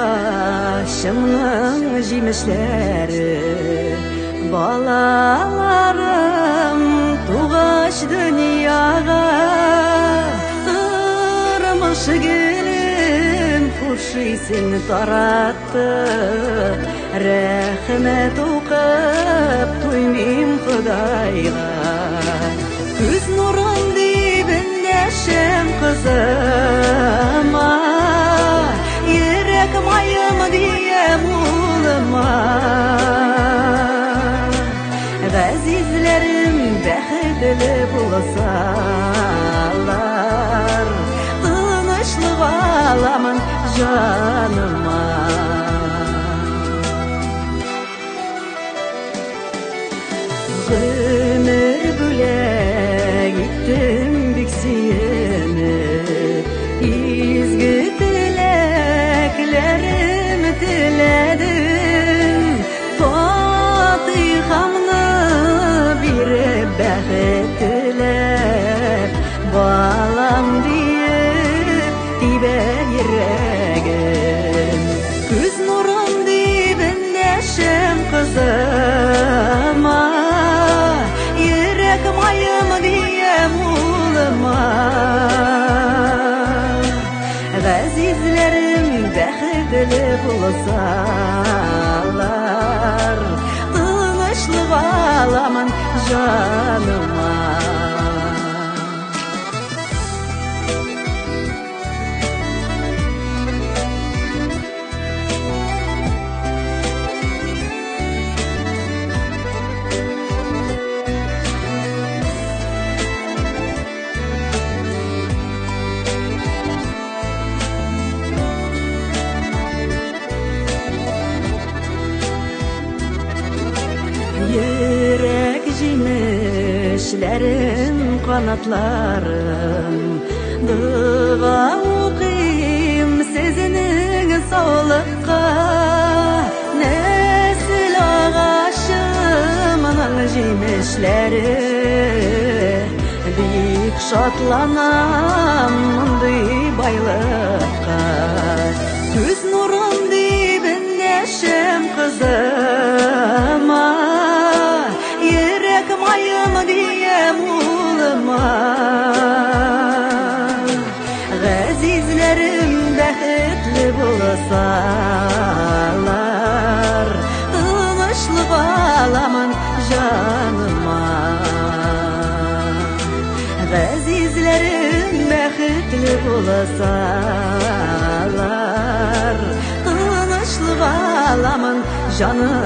başımның жемішлері, балаларым туғаш дүнияға, тұрмыш келін хушисын таратты, рәхмет оқып тоймейм Құдайға. Күз нұрын дибінде шем қызыма, ерек майым дием улыма. Ғазизлерім бәхетлі болсалар, тынышлық аламын жаныма. Гүмір бүләк иттім бик сүйеніп, изгі тіләкләрім тіләдім, фатихамны биреп бәхет тіләп, балам диеп тибә йөрәгем. Күз нурым дибендә шәм қызыма, йөрәк майым дием улыма. Ғазизлерім бәхетлі болсалар, тынышлық аламын жаныма. Йөрәк җимешләрем, канатларым, дога укыйм сезнең саулыкка. Нәсел агачымның җимешләре, бик шатланам мондый байлыкка. Күз нурым дибендә шәм қызыма, йөрәк майым дием улыма. Ғазизлерім бәхетле болсалар, тынышлық аламын жаныма. Ғазизлерім бәхетле болсалар, тынышлық аламын жаныма.